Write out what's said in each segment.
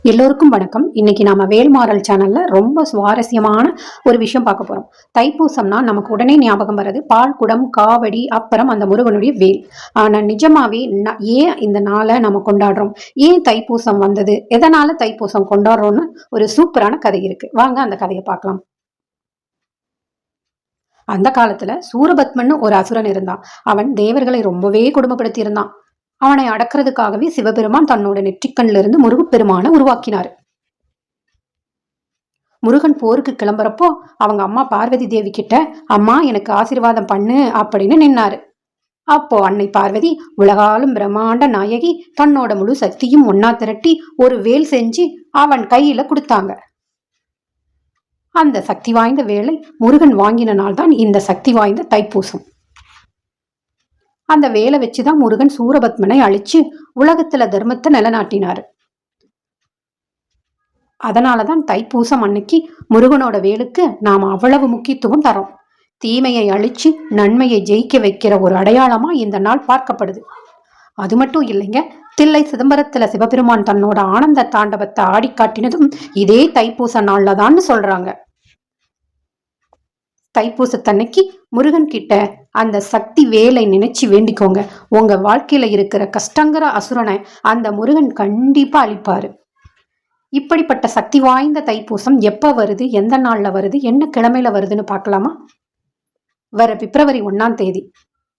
எல்லோருக்கும் வணக்கம். இன்னைக்கு நாம வேல்மாறல் சேனல்ல ரொம்ப சுவாரஸ்யமான ஒரு விஷயம் பார்க்க போறோம். தைப்பூசம்னா நமக்கு உடனே ஞாபகம் வர்றது பால் குடம், காவடி, அப்புறம் அந்த முருகனுடைய வேல். ஆனா நிஜமாவே ஏன் இந்த நாளை நம்ம கொண்டாடுறோம், ஏன் தைப்பூசம் வந்தது, எதனால தைப்பூசம் கொண்டாடுறோம்னு ஒரு சூப்பரான கதை இருக்கு. வாங்க அந்த கதையை பார்க்கலாம். அந்த காலத்துல சூரபத்மன் ஒரு அசுரன் இருந்தான். அவன் தேவர்களை ரொம்பவே கொடுமைப்படுத்தி இருந்தான். அவனை அடக்கிறதுக்காகவே சிவபெருமான் தன்னோட நெற்றிக்கண்ல இருந்து முருகப்பெருமான உருவாக்கினார். முருகன் போருக்கு கிளம்புறப்போ அவங்க அம்மா பார்வதி தேவி கிட்ட, அம்மா எனக்கு ஆசீர்வாதம் பண்ணு அப்படின்னு நின்னாரு. அப்போ அன்னை பார்வதி உலகாலும் பிரம்மாண்ட நாயகி தன்னோட முழு சக்தியும் ஒன்னா திரட்டி ஒரு வேல் செஞ்சு அவன் கையில கொடுத்தாங்க. அந்த சக்தி வாய்ந்த வேலை முருகன் வாங்கின நாள் தான் இந்த சக்தி வாய்ந்த தைப்பூசம். அந்த வேலை வச்சுதான் முருகன் சூரபத்மனை அழிச்சு உலகத்துல தர்மத்தை நிலநாட்டினாரு. அதனாலதான் தைப்பூசம் அன்னைக்கு முருகனோட வேலுக்கு நாம அவ்வளவு முக்கியத்துவம் தரோம். தீமையை அழிச்சு நன்மையை ஜெயிக்க வைக்கிற ஒரு அடையாளமா இந்த நாள் பார்க்கப்படுது. அது மட்டும் இல்லைங்க, தில்லை சிதம்பரத்துல சிவபெருமான் தன்னோட ஆனந்த தாண்டவத்தை ஆடி காட்டினதும் இதே தைப்பூச நாள்லதான்னு சொல்றாங்க. தைப்பூசத்தன்னைக்கு முருகன் கிட்ட அந்த சக்தி வேலை நினைச்சு வேண்டிக்கோங்க. உங்க வாழ்க்கையில இருக்கிற கஷ்டங்கிற அசுரனை அந்த முருகன் கண்டிப்பா அழிப்பாரு. இப்படிப்பட்ட சக்தி வாய்ந்த தைப்பூசம் எப்ப வருது, எந்த நாள்ல வருது, என்ன கிழமையில வருதுன்னு பார்க்கலாமா? வர பிப்ரவரி 1ஆம் தேதி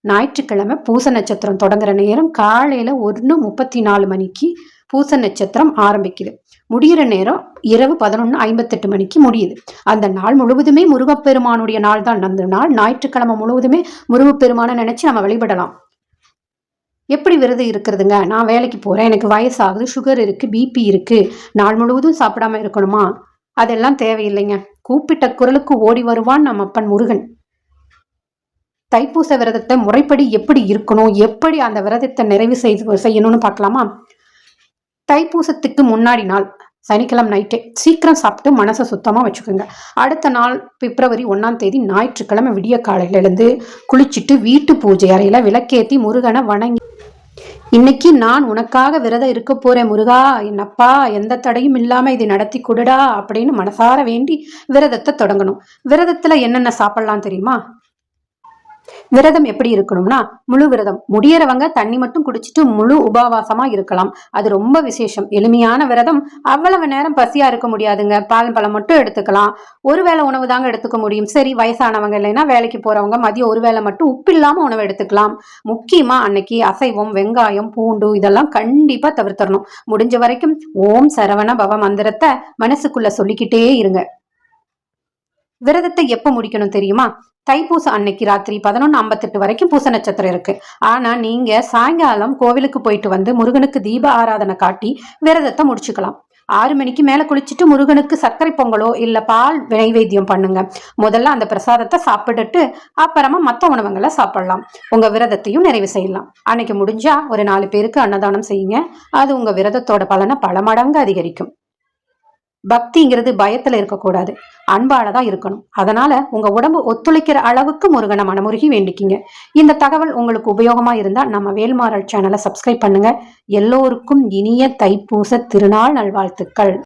ஞாயிற்றுக்கிழமை பூச நட்சத்திரம் தொடங்குற நேரம் காலையில 1:34 மணிக்கு பூச நட்சத்திரம் ஆரம்பிக்குது. முடிகிற நேரம் இரவு 11:58 மணிக்கு முடியுது. அந்த நாள் முழுவதுமே முருகப்பெருமானுடைய நாள் தான். அந்த நாள் ஞாயிற்றுக்கிழமை முழுவதுமே முருகப்பெருமானை நினைச்சு நம்ம வழிபடலாம். எப்படி விரதம் இருக்கிறதுங்க? நான் வேலைக்கு போறேன், எனக்கு வயசாகுது, சுகர் இருக்கு, பிபி இருக்கு, நாள் முழுவதும் சாப்பிடாம இருக்கணுமா? அதெல்லாம் தேவையில்லைங்க. கூப்பிட்ட குரலுக்கு ஓடி வருவான் நம் அப்பன் முருகன். தைப்பூச விரதத்தை முறைப்படி எப்படி இருக்கணும், எப்படி அந்த விரதத்தை நிறைவு செய்யணும்னு பார்க்கலாமா? தைப்பூசத்துக்கு முன்னாடி நாள் சனிக்கிழமை நைட்டே சீக்கிரம் சாப்பிட்டு மனசை சுத்தமா வச்சுக்கோங்க. அடுத்த நாள் பிப்ரவரி 1ஆம் தேதி ஞாயிற்றுக்கிழமை விடிய காலையில இருந்து குளிச்சுட்டு வீட்டு பூஜை அறையில விளக்கேத்தி முருகனை வணங்கி, இன்னைக்கு நான் உனக்காக விரதம் இருக்க போறேன் முருகா, என்னப்பா எந்த தடையும் இல்லாம இதை நடத்தி கொடுடா அப்படின்னு மனசார வேண்டி விரதத்தை தொடங்கணும். விரதத்துல என்னென்ன சாப்பிடலாம் தெரியுமா? விரதம் எப்படி இருக்கணும்னா, முழு விரதம். முடியறவங்க தண்ணி மட்டும் குடிச்சிட்டு முழு உபவாசமா இருக்கலாம். அது ரொம்ப விசேஷம். எளிமையான விரதம். அவ்வளவு நேரம் பசியா இருக்க முடியாதுங்க. பால் பழம் மட்டும் எடுத்துக்கலாம். ஒரு வேளை உணவு தாங்க எடுத்துக்க முடியும். சரி, வயசானவங்க இல்லைன்னா வேலைக்கு போறவங்க மதியம் ஒரு வேளை மட்டும் உப்பு இல்லாம உணவு எடுத்துக்கலாம். முக்கியமா அன்னைக்கு அசைவம், வெங்காயம், பூண்டு இதெல்லாம் கண்டிப்பா தவிர்த்தரணும். முடிஞ்ச வரைக்கும் ஓம் சரவண பவ மந்திரத்தை மனசுக்குள்ள சொல்லிக்கிட்டே இருங்க. விரதத்தை எப்ப முடிக்கணும் தெரியுமா? தைப்பூசம் அன்னைக்கு ராத்திரி 11:58 வரைக்கும் பூச நட்சத்திரம் இருக்கு. ஆனா நீங்க சாயங்காலம் கோவிலுக்கு போயிட்டு வந்து முருகனுக்கு தீப ஆராதனை காட்டி விரதத்தை முடிச்சுக்கலாம். 6 மணிக்கு மேல குளிச்சுட்டு முருகனுக்கு சர்க்கரை பொங்கலோ இல்ல பால் நைவேத்தியம் பண்ணுங்க. முதல்ல அந்த பிரசாதத்தை சாப்பிட்டுட்டு அப்புறமா மத்த உணவுகளை சாப்பிடலாம். உங்க விரதத்தையும் நிறைவு செய்யலாம். அன்னைக்கு முடிஞ்சா ஒரு 4 பேருக்கு அன்னதானம் செய்யுங்க. அது உங்க விரதத்தோட பலனை பல மடங்கு அதிகரிக்கும். பக்திங்கிறது பயத்துல இருக்கக்கூடாது, அன்பாலதான் இருக்கணும். அதனால உங்க உடம்பு ஒத்துழைக்கிற அளவுக்கு முருகனை மனமுருகி வேண்டிக்கிங்க. இந்த தகவல் உங்களுக்கு உபயோகமா இருந்தா நம்ம வேல்மாறல் சேனலை சப்ஸ்கிரைப் பண்ணுங்க. எல்லோருக்கும் இனிய தைப்பூச திருநாள் நல்வாழ்த்துக்கள்.